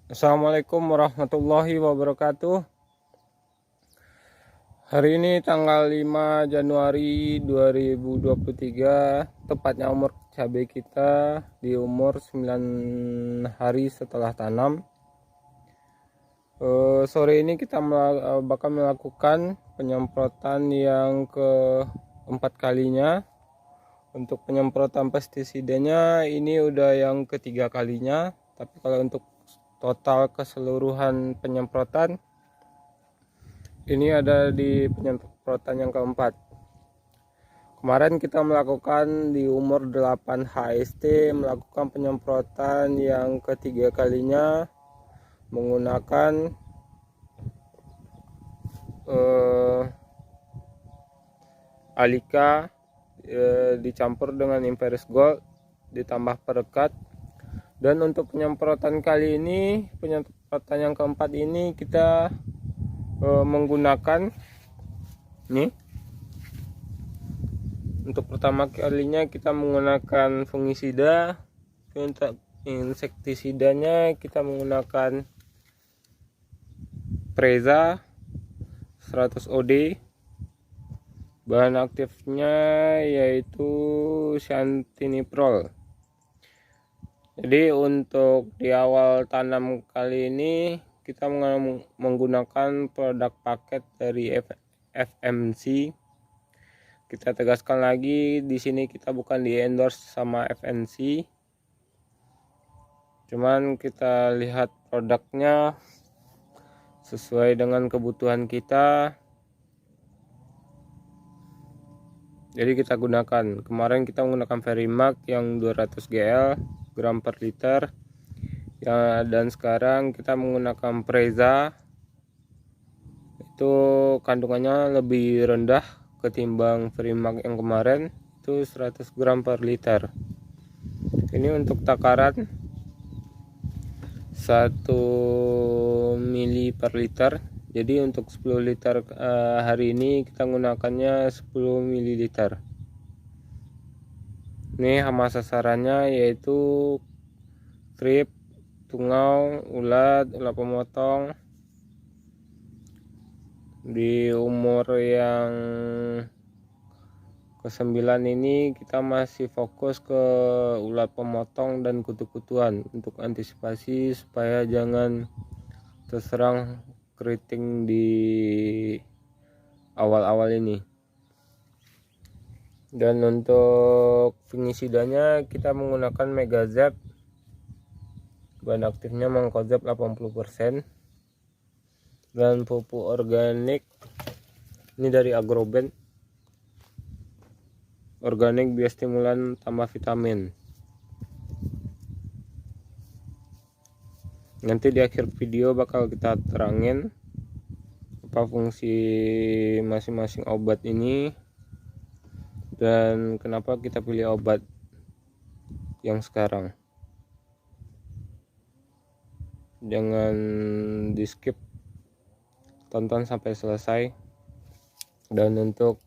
Assalamualaikum warahmatullahi wabarakatuh. Hari ini tanggal 5 Januari 2023, tepatnya umur cabai kita di umur 9 hari setelah tanam. Sore ini kita bakal melakukan penyemprotan yang keempat kalinya. Untuk penyemprotan pestisidanya ini udah yang ketiga kalinya, tapi kalau untuk total keseluruhan penyemprotan ini ada di penyemprotan yang keempat. Kemarin kita melakukan di umur 8 HST melakukan penyemprotan yang ketiga kalinya menggunakan Alika dicampur dengan Imperis Gold ditambah perekat. Dan untuk penyemprotan kali ini, penyemprotan yang keempat ini kita menggunakan nih. Untuk pertama kalinya kita menggunakan fungisida. Untuk insektisidanya kita menggunakan Preza 100 OD. Bahan aktifnya yaitu Xantiniprol. Jadi untuk di awal tanam kali ini kita menggunakan produk paket dari FMC. Kita tegaskan lagi di sini kita bukan di endorse sama FMC. Cuman kita lihat produknya sesuai dengan kebutuhan kita. Jadi kita gunakan. Kemarin kita menggunakan Verimax yang 200 GL gram per liter ya, dan sekarang kita menggunakan Preza, itu kandungannya lebih rendah ketimbang Verimax yang kemarin, itu 100 gram per liter. Ini untuk takaran 1 mili per liter. Jadi untuk 10 liter hari ini kita menggunakannya 10 ml. Ini hama sasarannya yaitu trip, tungau, ulat pemotong. Di umur yang ke-9 ini kita masih fokus ke ulat pemotong dan kutu-kutuan untuk antisipasi supaya jangan terserang keriting di awal-awal ini. Dan untuk fungisidanya kita menggunakan Megazep, bahan aktifnya Mancozeb 80%, dan pupuk organik ini dari Agroben, organik biostimulan tambah vitamin. Nanti di akhir video bakal kita terangin apa fungsi masing-masing obat ini dan kenapa kita pilih obat yang sekarang. Jangan di skip, tonton sampai selesai. Dan untuk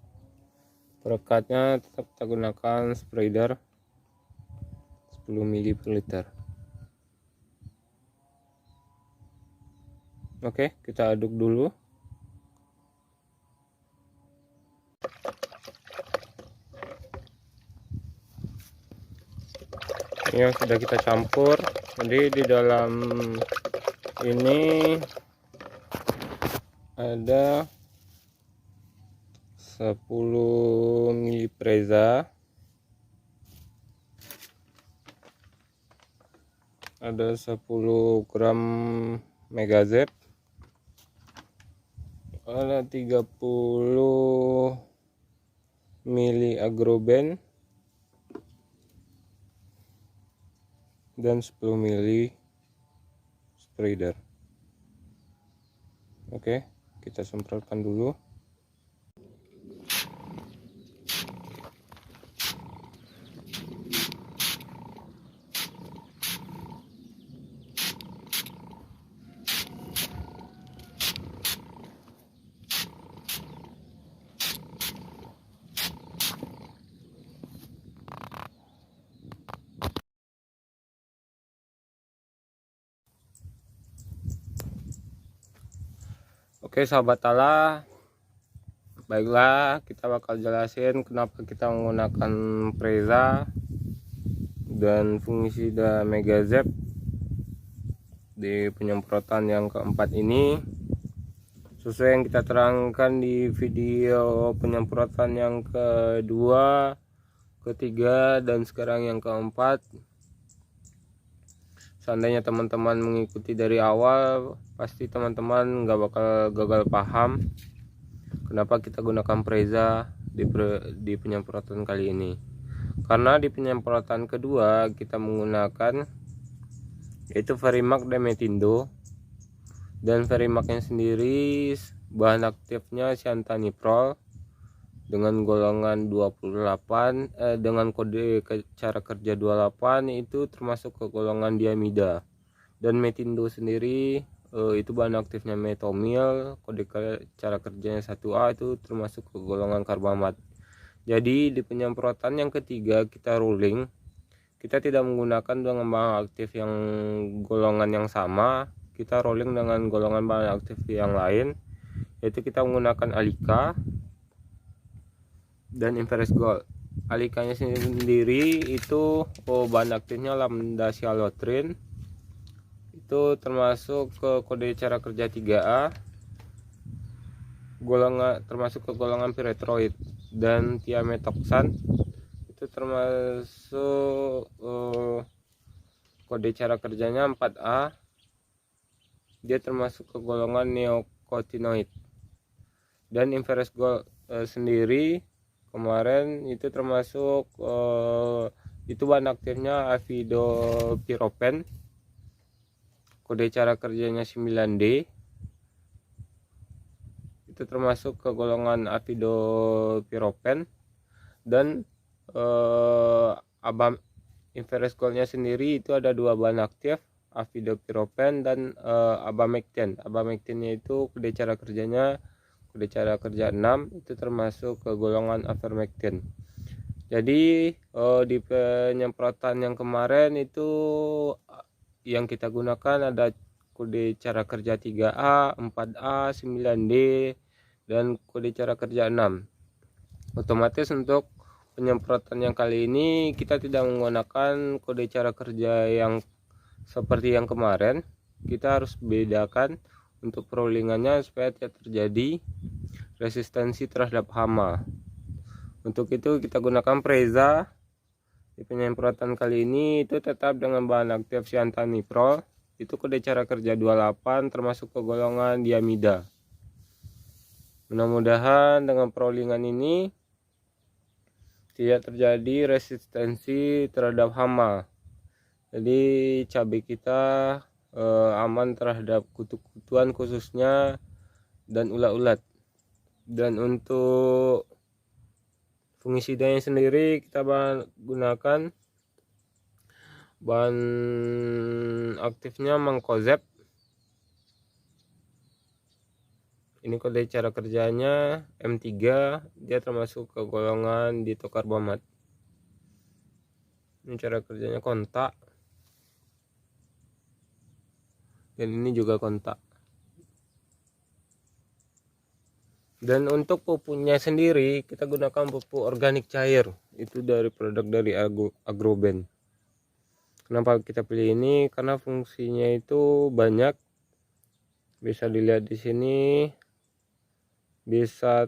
perekatnya tetap kita gunakan spreader 10 ml per liter. Oke, kita aduk dulu. Ini yang sudah kita campur. Jadi di dalam ini ada 10 ml Preza, ada 10 gram Megazep, ada 30 mili Agroben, dan 10 mili spreader. Oke, kita semprotkan dulu. Oke sahabat Tala, baiklah kita bakal jelasin kenapa kita menggunakan Preza dan fungisida Megazep di penyemprotan yang keempat ini, sesuai yang kita terangkan di video penyemprotan yang kedua, ketiga, dan sekarang yang keempat. Seandainya teman-teman mengikuti dari awal, pasti teman-teman nggak bakal gagal paham kenapa kita gunakan Preza di penyemprotan kali ini. Karena di penyemprotan kedua kita menggunakan yaitu Verimax Dimetindo, dan Verimaxnya sendiri bahan aktifnya Cyantaniprol dengan golongan 28, dengan kode cara kerja 28, itu termasuk ke golongan diamida. Dan metindo sendiri itu bahan aktifnya metomil, kode cara kerjanya 1A, itu termasuk ke golongan karbamat. Jadi di penyemprotan yang ketiga kita rolling, kita tidak menggunakan dengan bahan aktif yang golongan yang sama, kita rolling dengan golongan bahan aktif yang lain, yaitu kita menggunakan Alika dan Inveres Gold. Alikanya sendiri itu bahan aktifnya lambda sialotrin, itu termasuk ke kode cara kerja 3A, golongan termasuk ke golongan piretroid. Dan thiamethoxam itu termasuk kode cara kerjanya 4A, dia termasuk ke golongan neokotinoid. Dan Inveres Gold sendiri kemarin itu termasuk itu bahan aktifnya avidopiropen, kode cara kerjanya 9D, itu termasuk ke golongan avidopiropen. Dan Inveres Goldnya sendiri itu ada dua bahan aktif, avidopiropen dan abamectin. Abamectinnya itu kode cara kerjanya kode cara kerja 6, itu termasuk ke golongan avermectin. Jadi di penyemprotan yang kemarin itu yang kita gunakan ada kode cara kerja 3A, 4A, 9D, dan kode cara kerja 6. Otomatis untuk penyemprotan yang kali ini kita tidak menggunakan kode cara kerja yang seperti yang kemarin. Kita harus bedakan untuk perollingannya supaya tidak terjadi resistensi terhadap hama. Untuk itu kita gunakan Preza di penyemprotan kali ini, itu tetap dengan bahan aktif Cyantaniprol, itu kode cara kerja 28, termasuk ke golongan diamida. Mudah-mudahan dengan perollingan ini tidak terjadi resistensi terhadap hama, jadi cabai kita aman terhadap kutu-kutuan khususnya dan ulat-ulat. Dan untuk fungisidanya sendiri kita gunakan bahan aktifnya Mancozeb. Ini kode cara kerjanya M3, dia termasuk ke golongan ditokarbamat. Ini cara kerjanya kontak, dan ini juga kontak. Dan untuk pupuknya sendiri kita gunakan pupuk organik cair, itu dari produk dari Agroben. Kenapa kita pilih ini? Karena fungsinya itu banyak, bisa dilihat di sini, bisa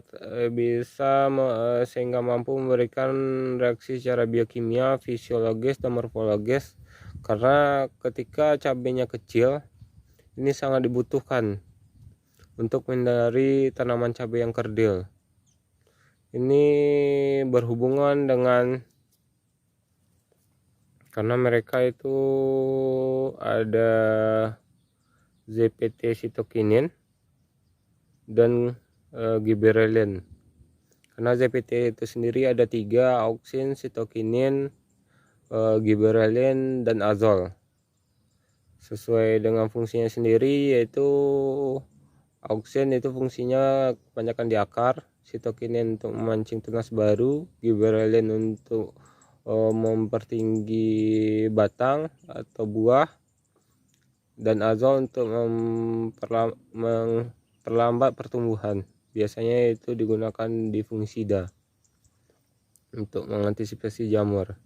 sehingga mampu memberikan reaksi secara biokimia, fisiologis, dan morfologis. Karena ketika cabenya kecil, ini sangat dibutuhkan untuk menghindari tanaman cabai yang kerdil. Ini berhubungan dengan karena mereka itu ada ZPT sitokinin, dan gibberellin. Karena ZPT itu sendiri ada 3, auksin, sitokinin, gibberellin, dan azol. Sesuai dengan fungsinya sendiri, yaitu auksin itu fungsinya kebanyakan di akar, sitokinin untuk memancing tunas baru, gibberellin untuk mempertinggi batang atau buah, dan azol untuk memperlambat pertumbuhan. Biasanya itu digunakan di fungisida untuk mengantisipasi jamur.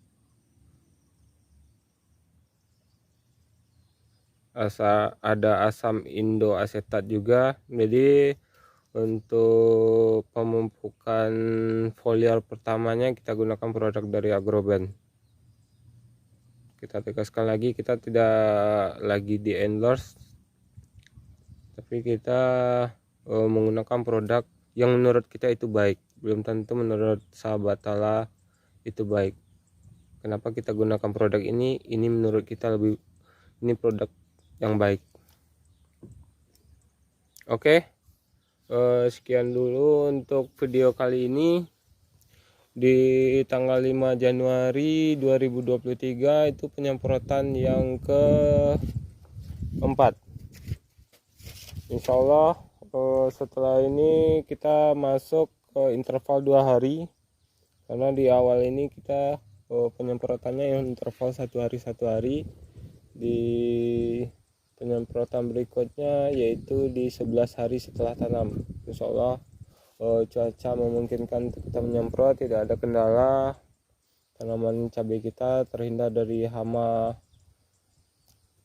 Ada asam indoasetat juga. Jadi untuk pemupukan foliar pertamanya kita gunakan produk dari Agroban. Kita tegaskan lagi, kita tidak lagi di endorse, tapi kita menggunakan produk yang menurut kita itu baik. Belum tentu menurut sahabat Tala itu baik. Kenapa kita gunakan produk ini? Ini menurut kita ini produk yang baik. Oke, sekian dulu untuk video kali ini. Di tanggal 5 Januari 2023 itu penyemprotan yang keempat. Insya Allah setelah ini kita masuk ke interval 2 hari, karena di awal ini kita penyemprotannya yang interval 1 hari. Di penyemprotan berikutnya yaitu di 11 hari setelah tanam. Insya Allah cuaca memungkinkan untuk kita menyemprot, tidak ada kendala, tanaman cabai kita terhindar dari hama,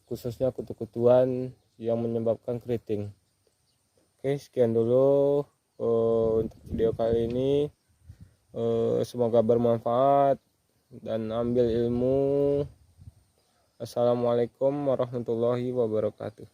khususnya kutu-kutuan yang menyebabkan keriting. Oke, sekian dulu untuk video kali ini. Semoga bermanfaat dan ambil ilmu. Assalamualaikum warahmatullahi wabarakatuh.